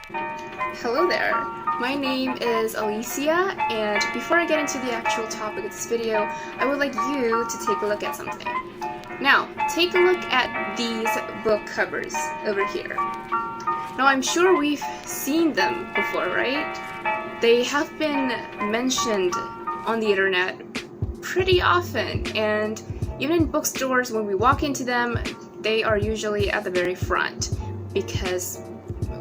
Hello there, my name is Allycia, and before I get into the actual topic of this video, I would like you to take a look at something. Now, take a look at these book covers over here. Now, I'm sure we've seen them before, right? They have been mentioned on the internet pretty often, and even in bookstores, when we walk into them, they are usually at the very front because,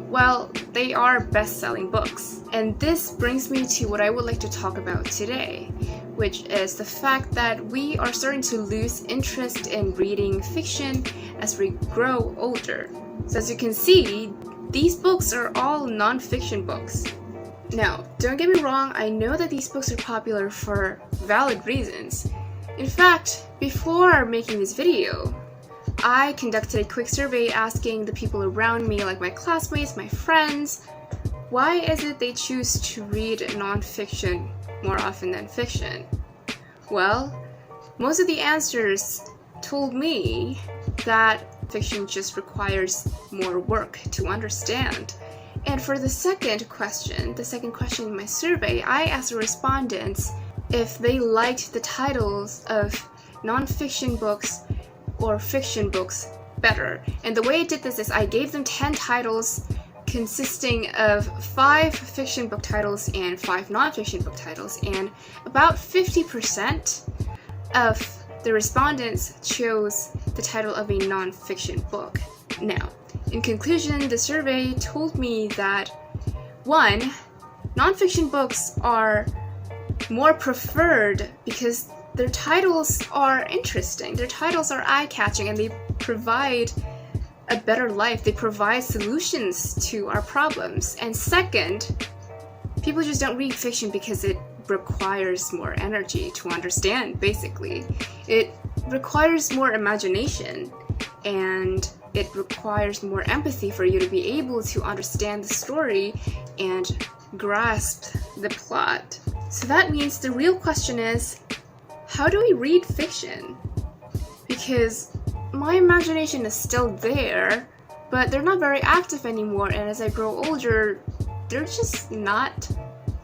well, they are best-selling books. And this brings me to what I would like to talk about today, which is the fact that we are starting to lose interest in reading fiction as we grow older. So as you can see, these books are all non-fiction books. Now, don't get me wrong, I know that these books are popular for valid reasons. In fact, before making this video, I conducted a quick survey asking the people around me, like my classmates, my friends, why is it they choose to read non-fiction more often than fiction? Well, most of the answers told me that fiction just requires more work to understand. And for the second question in my survey, I asked the respondents if they liked the titles of non-fiction books or fiction books better. And the way I did this is I gave them 10 titles consisting of 5 fiction book titles and 5 non-fiction book titles, and about 50% of the respondents chose the title of a non-fiction book. Now, in conclusion, the survey told me that 1. Non-fiction books are more preferred because their titles are interesting, their titles are eye-catching, and they provide a better life, they provide solutions to our problems. And second, people just don't read fiction because it requires more energy to understand, basically. It requires more imagination, and it requires more empathy for you to be able to understand the story and grasp the plot. So that means the real question is, how do we read fiction? Because my imagination is still there, but they're not very active anymore, and as I grow older, they're just not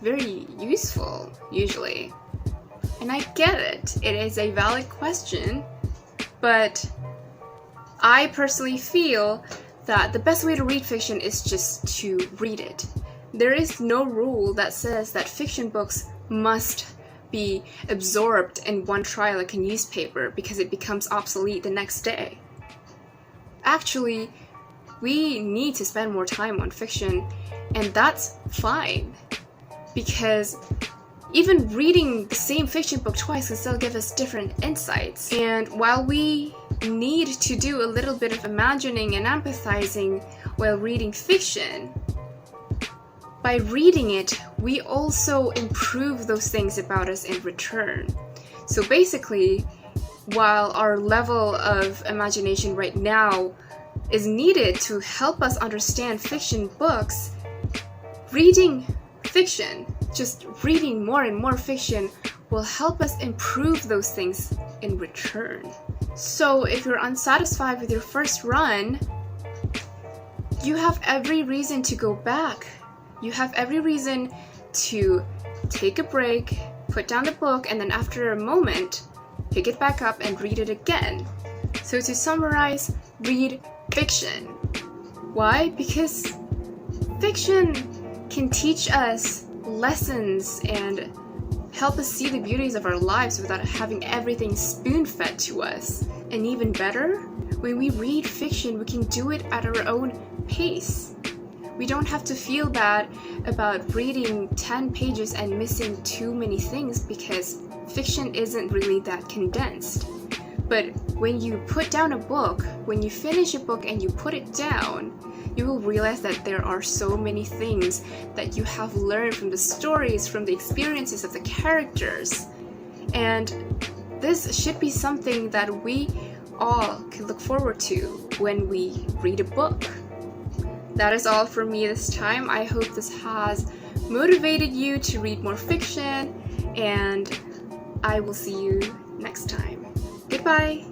very useful, usually. And I get it, it is a valid question, but I personally feel that the best way to read fiction is just to read it. There is no rule that says that fiction books must be absorbed in one try like a newspaper because it becomes obsolete the next day. Actually, we need to spend more time on fiction, and that's fine, because even reading the same fiction book twice can still give us different insights. And while we need to do a little bit of imagining and empathizing while reading fiction, by reading it, we also improve those things about us in return. So basically, while our level of imagination right now is needed to help us understand fiction books, reading fiction, just reading more and more fiction, will help us improve those things in return. So if you're unsatisfied with your first run, you have every reason to go back. You have every reason to take a break, put down the book, and then after a moment, pick it back up and read it again. So to summarize, read fiction. Why? Because fiction can teach us lessons and help us see the beauties of our lives without having everything spoon-fed to us. And even better, when we read fiction, we can do it at our own pace. We don't have to feel bad about reading 10 pages and missing too many things because fiction isn't really that condensed. But when you put down a book, when you finish a book and you put it down, you will realize that there are so many things that you have learned from the stories, from the experiences of the characters. And this should be something that we all can look forward to when we read a book. That is all from me this time. I hope this has motivated you to read more fiction, and I will see you next time. Goodbye!